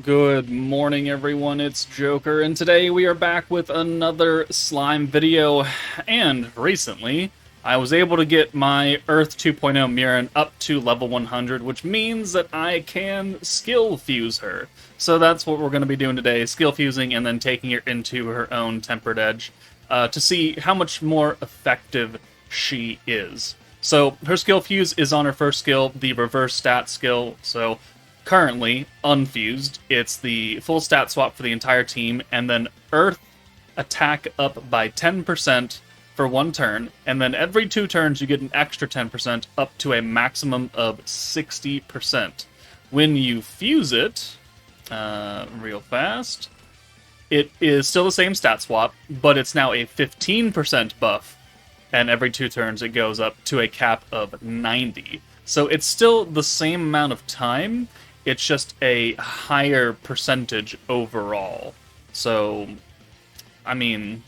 Good morning, everyone. It's Joker, and today we are back with another slime video. And recently, I was able to get my Earth 2.0 Mjurran up to level 100, which means that I can skill fuse her. So that's what we're going to be doing today, skill fusing and then taking her into her own Tempered Edge to see how much more effective she is. So her skill fuse is on her first skill, the reverse stat skill, so currently unfused. It's the full stat swap for the entire team, and then Earth attack up by 10% for one turn, and then every 2 turns you get an extra 10% up to a maximum of 60%. When you fuse it, real fast, it is still the same stat swap, but it's now a 15% buff, and every 2 turns it goes up to a cap of 90. So it's still the same amount of time, it's just a higher percentage overall. So, I mean,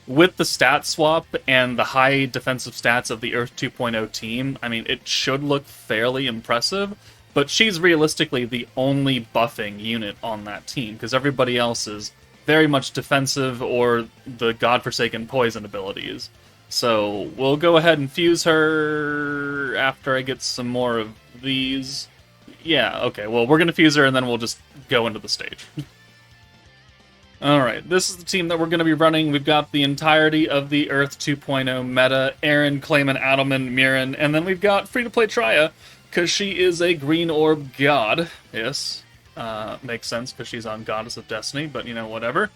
with the stat swap and the high defensive stats of the Earth 2.0 team, I mean, it should look fairly impressive, but she's realistically the only buffing unit on that team, because everybody else is very much defensive or the godforsaken poison abilities. So, we'll go ahead and fuse her after I get some more of these. Yeah, okay, well, we're going to fuse her, and then we'll just go into the stage. Alright, this is the team that we're going to be running. We've got the entirety of the Earth 2.0 meta, Aaron, Clayman, Adelman, Mjurran, and then we've got free-to-play Trya, because she is a green orb god. Yes, makes sense, because she's on Goddess of Destiny, but, you know, whatever.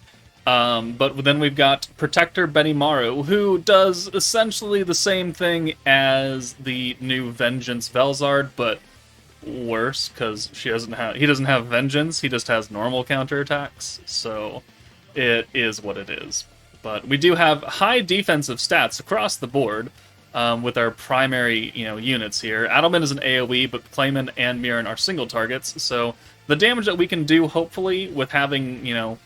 But then we've got Protector Benimaru, who does essentially the same thing as the new Vengeance Velzard, but worse, because he doesn't have Vengeance, he just has normal counterattacks, so it is what it is. But we do have high defensive stats across the board, with our primary, units here. Adelman is an AoE, but Clayman and Mjurran are single targets, so the damage that we can do, hopefully, with having,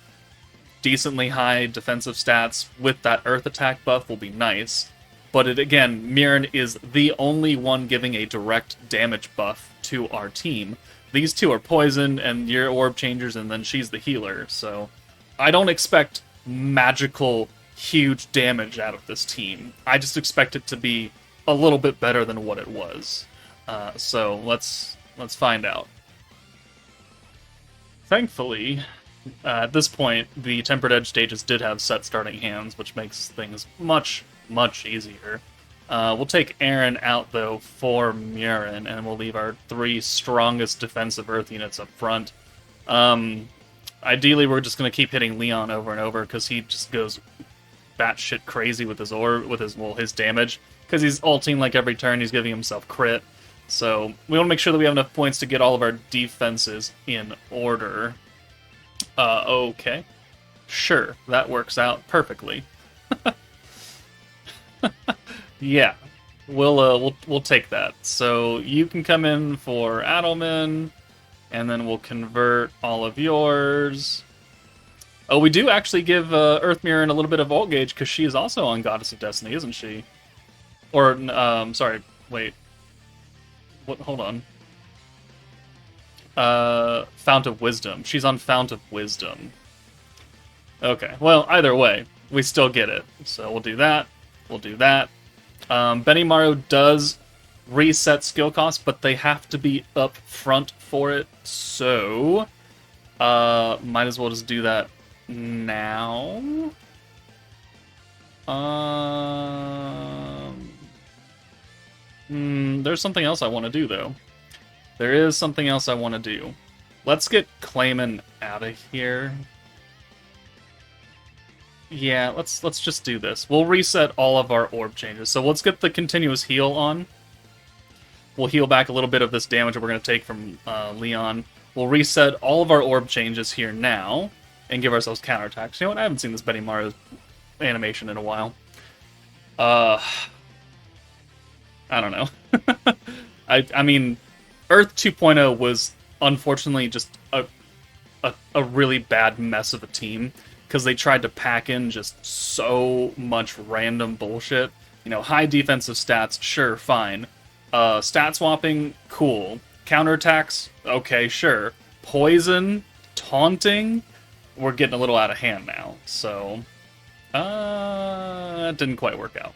decently high defensive stats with that Earth attack buff will be nice. But again, Mjurran is the only one giving a direct damage buff to our team. These two are poison, and your orb changers, and then she's the healer. So I don't expect magical, huge damage out of this team. I just expect it to be a little bit better than what it was. So let's find out. Thankfully, at this point, the Tempered Edge stages did have set starting hands, which makes things much easier. We'll take Aaron out, though, for Mjurran, and we'll leave our 3 strongest defensive Earth units up front. Ideally, we're just going to keep hitting Leon over and over, because he just goes batshit crazy with his his damage, because he's ulting like every turn, he's giving himself crit. So we want to make sure that we have enough points to get all of our defenses in order. Okay. Sure, that works out perfectly. Yeah, we'll take that. So you can come in for Adelman, and then we'll convert all of yours. Oh, we do actually give Earth Mjurran a little bit of ult gauge, because she is also on Goddess of Destiny, isn't she? Or, sorry, wait. What? Hold on. Fount of Wisdom. She's on Fount of Wisdom. Okay, well, either way, we still get it. So we'll do that. We'll do that. Benimaru does reset skill costs, but they have to be up front for it, so might as well just do that now. There's something else I want to do, though. There is something else I want to do. Let's get Clayman out of here. Yeah, let's just do this. We'll reset all of our orb changes. So let's get the continuous heal on. We'll heal back a little bit of this damage that we're going to take from Leon. We'll reset all of our orb changes here now and give ourselves counterattacks. You know what? I haven't seen this Benimaru animation in a while. I don't know. I mean, Earth 2.0 was unfortunately just a really bad mess of a team, because they tried to pack in just so much random bullshit. High defensive stats, sure, fine. Stat swapping, cool. Counterattacks, okay, sure. Poison, taunting, we're getting a little out of hand now. So, that didn't quite work out.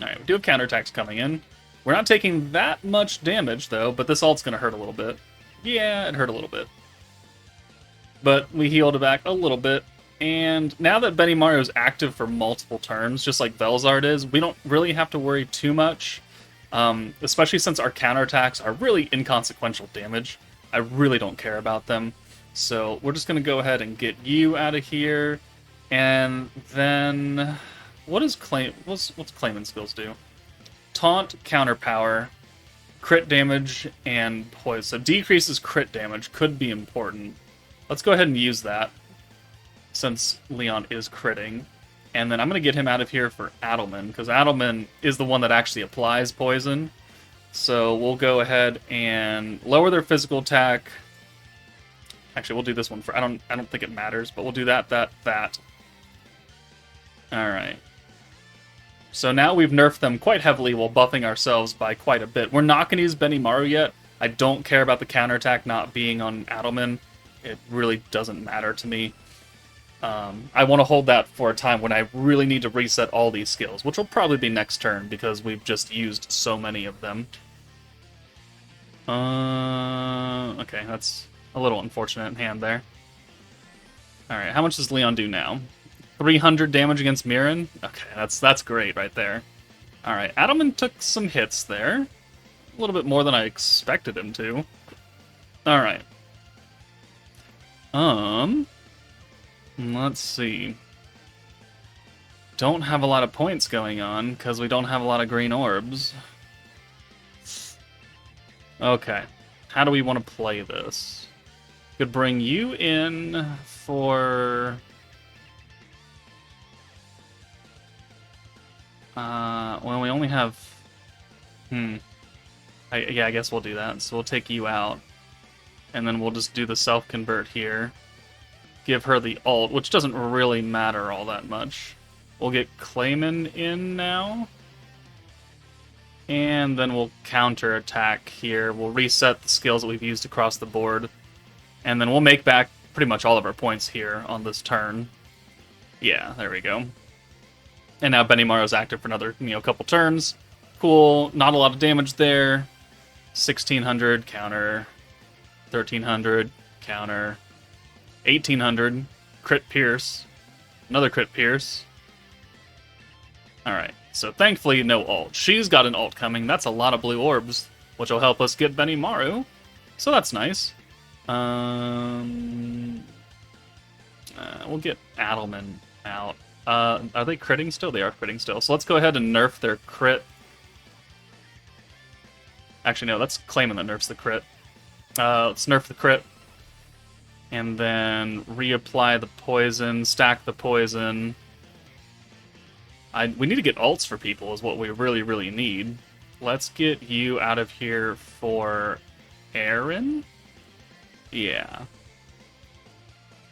Alright, we do have counterattacks coming in. We're not taking that much damage, though, but this ult's going to hurt a little bit. Yeah, it hurt a little bit. But we healed it back a little bit. And now that Benimaru is active for multiple turns, just like Velzard is, we don't really have to worry too much. Especially since our counterattacks are really inconsequential damage. I really don't care about them. So we're just going to go ahead and get you out of here. And then... what's Clayman's skills do? Taunt, counter power, crit damage, and poise. So decreases crit damage could be important. Let's go ahead and use that, since Leon is critting. And then I'm going to get him out of here for Adelman, because Adelman is the one that actually applies poison. So we'll go ahead and lower their physical attack. Actually, we'll do this one for... I don't think it matters, but we'll do that. Alright. So now we've nerfed them quite heavily while buffing ourselves by quite a bit. We're not going to use Benimaru yet. I don't care about the counterattack not being on Adelman. It really doesn't matter to me. I want to hold that for a time when I really need to reset all these skills, which will probably be next turn because we've just used so many of them. Okay, that's a little unfortunate in hand there. Alright, how much does Leon do now? 300 damage against Mjurran? Okay, that's great right there. Alright, Adelman took some hits there. A little bit more than I expected him to. Alright. Let's see. Don't have a lot of points going on, because we don't have a lot of green orbs. Okay. How do we want to play this? Could bring you in for... well, we only have... I guess we'll do that. So we'll take you out. And then we'll just do the self-convert here. Give her the ult, which doesn't really matter all that much. We'll get Clayman in now. And then we'll counter-attack here. We'll reset the skills that we've used across the board. And then we'll make back pretty much all of our points here on this turn. Yeah, there we go. And now Benimaru's active for another, couple turns. Cool, not a lot of damage there. 1600, counter. 1300, counter. 1800, crit pierce. Another crit pierce. Alright, so thankfully no ult. She's got an ult coming. That's a lot of blue orbs, which will help us get Benimaru. So that's nice. We'll get Adelman out. Are they critting still? They are critting still. So let's go ahead and nerf their crit. Actually, no, that's Clayman that nerfs the crit. Let's nerf the crit. And then reapply the poison, stack the poison. We need to get ults for people is what we really, really need. Let's get you out of here for Aaron? Yeah.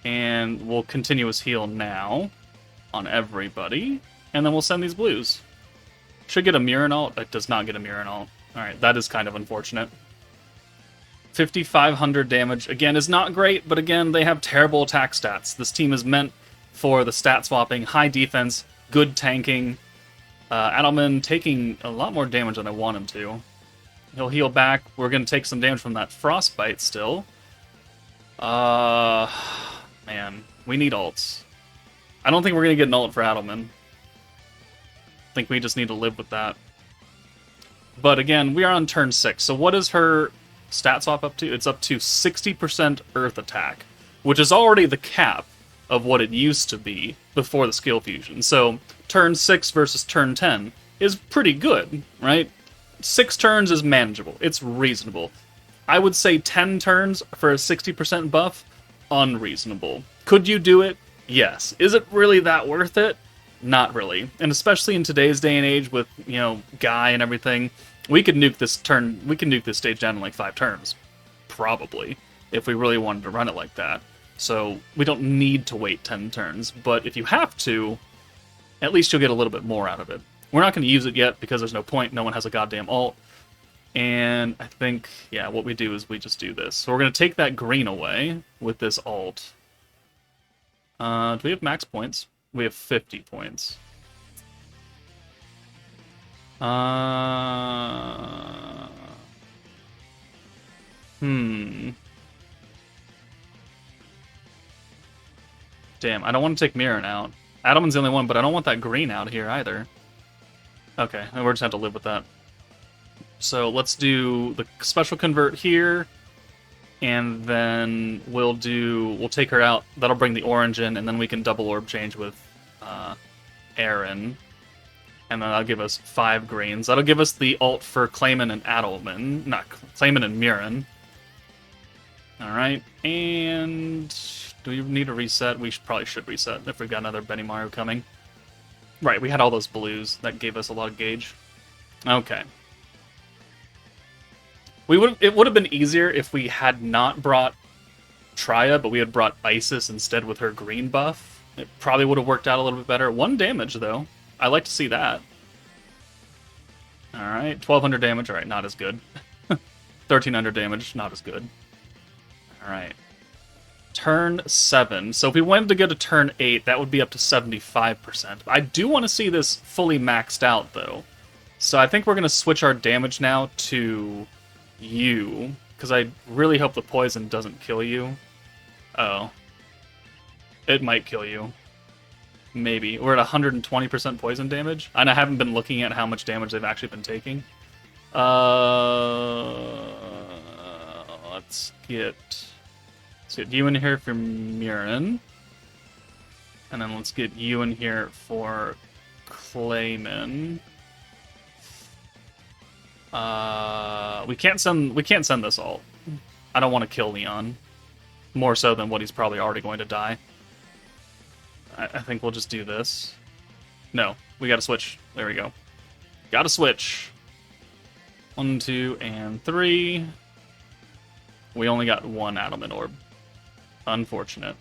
And we'll continuous heal now on everybody. And then we'll send these blues. Should get a Mjurran ult. It does not get a Mjurran ult. Alright, that is kind of unfortunate. 5,500 damage, again, is not great, but again, they have terrible attack stats. This team is meant for the stat swapping, high defense, good tanking. Adelman taking a lot more damage than I want him to. He'll heal back. We're going to take some damage from that frostbite still. Man, we need ults. I don't think we're going to get an ult for Adelman. I think we just need to live with that. But again, we are on turn 6, so what is her stat swap up to? It's up to 60% Earth attack, which is already the cap of what it used to be before the skill fusion. So turn 6 versus turn 10 is pretty good, right? 6 turns is manageable. It's reasonable. I would say 10 turns for a 60% buff, unreasonable. Could you do it? Yes. Is it really that worth it? Not really. And especially in today's day and age with, Guy and everything, we could nuke this stage down in like 5 turns. Probably. If we really wanted to run it like that. So we don't need to wait 10 turns. But if you have to, at least you'll get a little bit more out of it. We're not going to use it yet because there's no point. No one has a goddamn ult. And I think, yeah, what we do is we just do this. So we're going to take that green away with this alt. Do we have max points? We have 50 points. Damn, I don't want to take Mjurran out. Adelman's the only one, but I don't want that green out here either. Okay, we're just have to live with that. So let's do the special convert here, and then we'll take her out. That'll bring the orange in, and then we can double orb change with Aaron. And then that'll give us 5 greens. That'll give us the ult for Clayman and Adelman. Not Clayman and Mjurran. Alright, and do we need a reset? We probably should reset if we've got another Benimaru coming. Right, we had all those blues. That gave us a lot of gauge. Okay. It would have been easier if we had not brought Trya, but we had brought Isis instead with her green buff. It probably would have worked out a little bit better. 1 damage, though. I like to see that. Alright, 1200 damage. Alright, not as good. 1300 damage, not as good. Alright. Turn 7. So if we wanted to go to turn 8, that would be up to 75%. I do want to see this fully maxed out, though. So I think we're going to switch our damage now to you, because I really hope the poison doesn't kill you. Oh. It might kill you. Maybe. We're at 120% poison damage. And I haven't been looking at how much damage they've actually been taking. Let's get you in here for Mjurran. And then let's get you in here for Clayman. We can't send this ult. I don't want to kill Leon. More so than what he's probably already going to die. I think we'll just do this. No, we gotta switch. There we go. Gotta switch. 1, 2, and 3. We only got 1 Adelman orb. Unfortunate.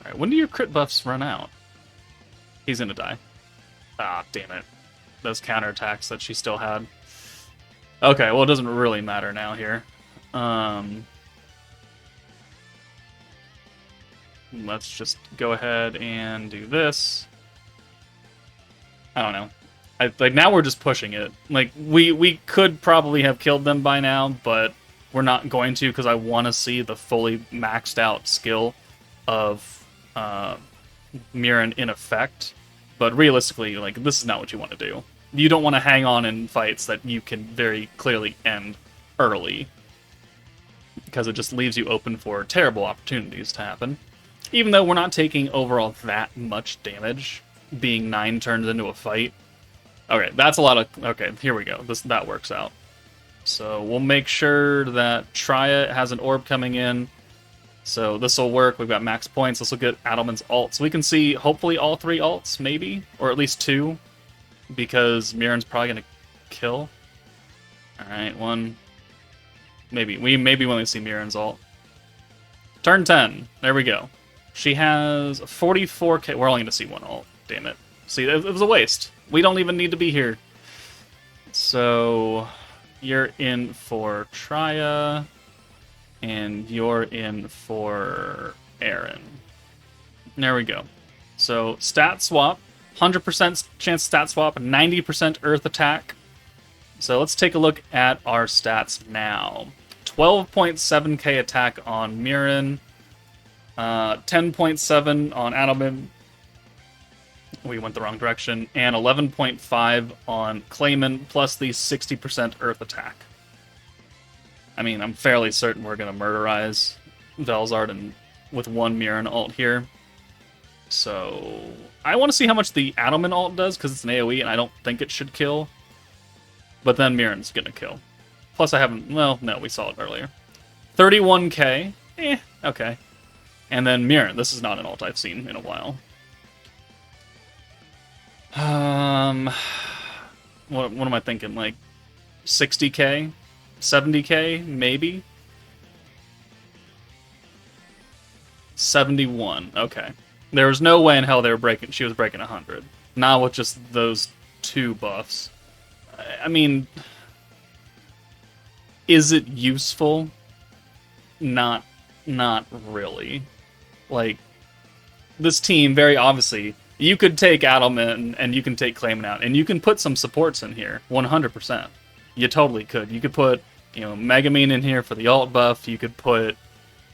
Alright, when do your crit buffs run out? He's gonna die. Ah, damn it. Those counterattacks that she still had. Okay, well, it doesn't really matter now here. Let's just go ahead and do this. I don't know. Like, now we're just pushing it. Like, we could probably have killed them by now, but we're not going to, because I want to see the fully maxed out skill of Mjurran in effect. But realistically, like, this is not what you want to do. You don't want to hang on in fights that you can very clearly end early, because it just leaves you open for terrible opportunities to happen. Even though we're not taking overall that much damage, being 9 turns into a fight. Okay, that's a lot of... Okay, here we go. That works out. So we'll make sure that Trya has an orb coming in. So this will work. We've got max points. This will get Adelman's ult. So we can see, hopefully, all 3 ults, maybe? Or at least 2. Because Mjurran's probably going to kill. Alright, 1. Maybe. We maybe only see Mjurran's ult. Turn 10. There we go. She has 44k. We're only going to see 1 ult. Damn it. See, it was a waste. We don't even need to be here. So, you're in for Trya, and you're in for Aaron. There we go. So, stat swap. 100% chance stat swap. 90% earth attack. So, let's take a look at our stats now. 12.7k attack on Mjurran. 10.7 on Adelman. We went the wrong direction. And 11.5 on Clayman, plus the 60% earth attack. I mean, I'm fairly certain we're going to murderize Velzard and with 1 Mjurran ult here. So, I want to see how much the Adelman ult does, because it's an AoE, and I don't think it should kill. But then Mjurran's going to kill. Plus I haven't... Well, no, we saw it earlier. 31k. Okay. And then Mjurran. This is not an ult I've seen in a while. What am I thinking? Like 60k? 70k? Maybe? 71. Okay. There was no way in hell she was breaking 100. Not with just those 2 buffs. I mean, is it useful? Not, not really. Like, this team, very obviously, you could take Adelman and you can take Clayman out, and you can put some supports in here, 100%. You totally could. You could put, Megamine in here for the alt buff. You could put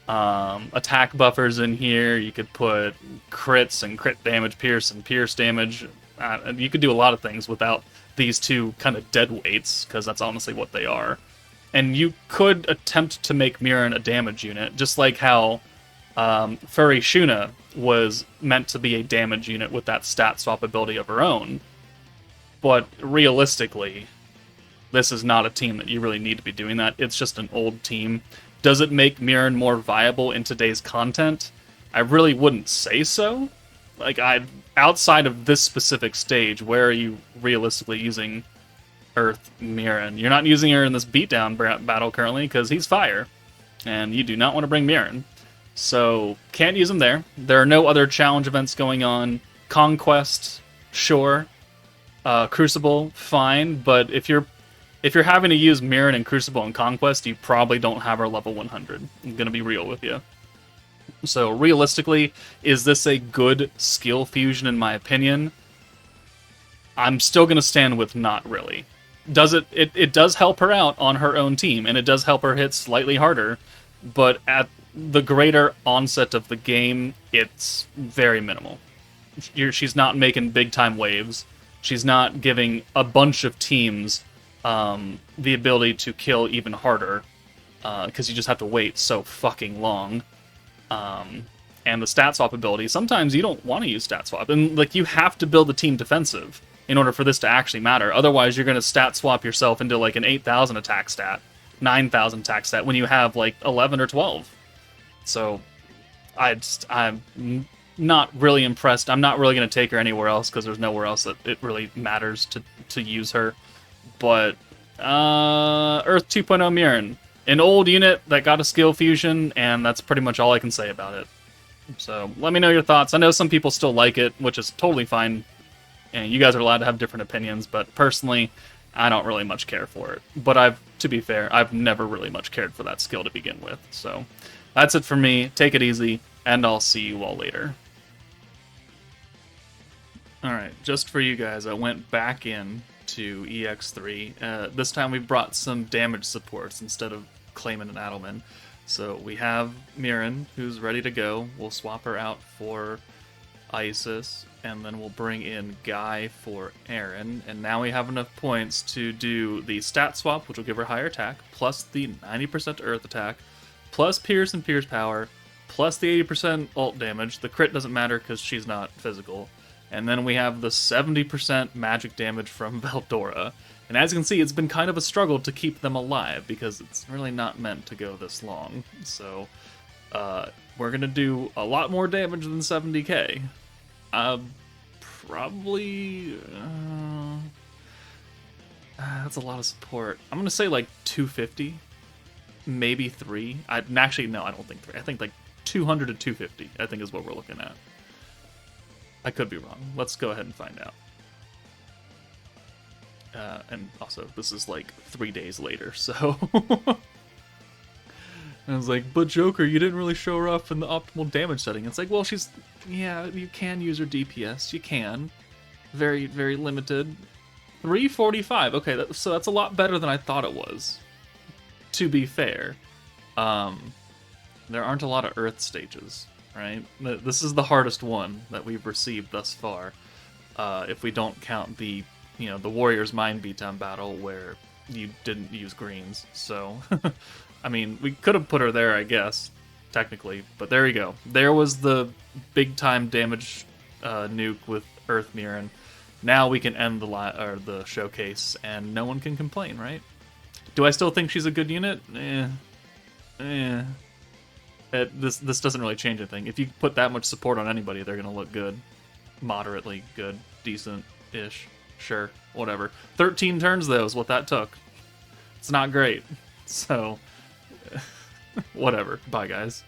attack buffers in here. You could put crits and crit damage, pierce and pierce damage. You could do a lot of things without these two kind of dead weights, because that's honestly what they are. And you could attempt to make Mjurran a damage unit, just like how Furry Shuna was meant to be a damage unit with that stat swap ability of her own. But realistically, this is not a team that you really need to be doing that. It's just an old team. Does it make Mjurran more viable in today's content? I really wouldn't say so. Like, outside of this specific stage, where are you realistically using Earth Mjurran? You're not using her in this beatdown battle currently because he's fire, and you do not want to bring Mjurran. So, can't use him there. There are no other challenge events going on. Conquest, sure. Crucible, fine. But if you're having to use Mjurran in Crucible and Conquest, you probably don't have her level 100. I'm gonna be real with you. So, realistically, is this a good skill fusion in my opinion? I'm still gonna stand with not really. Does it does help her out on her own team, and it does help her hit slightly harder, but at the greater onset of the game, it's very minimal. She's not making big-time waves. She's not giving a bunch of teams the ability to kill even harder, because you just have to wait so fucking long. And the stat swap ability, sometimes you don't want to use stat swap, and like you have to build the team defensive in order for this to actually matter. Otherwise, you're going to stat swap yourself into like an 8,000 attack stat, 9,000 attack stat when you have like 11 or 12. So, I'm not really impressed. I'm not really going to take her anywhere else because there's nowhere else that it really matters to use her. But Earth 2.0 Mjurran, an old unit that got a skill fusion, and that's pretty much all I can say about it. So let me know your thoughts. I know some people still like it, which is totally fine. And you guys are allowed to have different opinions, but personally, I don't really much care for it. But to be fair, I've never really much cared for that skill to begin with. So that's it for me. Take it easy, and I'll see you all later. Alright, just for you guys, I went back in to EX3. This time we brought some damage supports instead of Clayman and Adelman. So we have Mjurran, who's ready to go. We'll swap her out for Isis, and then we'll bring in Guy for Aaron. And now we have enough points to do the stat swap, which will give her higher attack, plus the 90% earth attack, plus Pierce and Pierce power, plus the 80% ult damage. The crit doesn't matter because she's not physical. And then we have the 70% magic damage from Veldora. And as you can see, it's been kind of a struggle to keep them alive, because it's really not meant to go this long. So, we're going to do a lot more damage than 70k. Probably... that's a lot of support. I'm going to say like 250, maybe 3. Actually, no, I don't think 3. I think like 200 to 250, I think is what we're looking at. I could be wrong. Let's go ahead and find out. And also, this is like 3 days later, so... I was like, but Joker, you didn't really show her off in the optimal damage setting. It's like, well, yeah, you can use her DPS. You can. Very, very limited. 345. Okay, so that's a lot better than I thought it was. To be fair. There aren't a lot of Earth stages, right? This is the hardest one that we've received thus far. If we don't count the Warriors Mind Beatdown battle where you didn't use greens. So, I mean, we could have put her there, I guess, technically. But there you go. There was the big-time damage nuke with Earth Mjurran. Now we can end the showcase, and no one can complain, right? Do I still think she's a good unit? This doesn't really change anything. If you put that much support on anybody, they're going to look good. Moderately good. Decent-ish. Sure. Whatever. 13 turns, though, is what that took. It's not great. So, whatever. Bye, guys.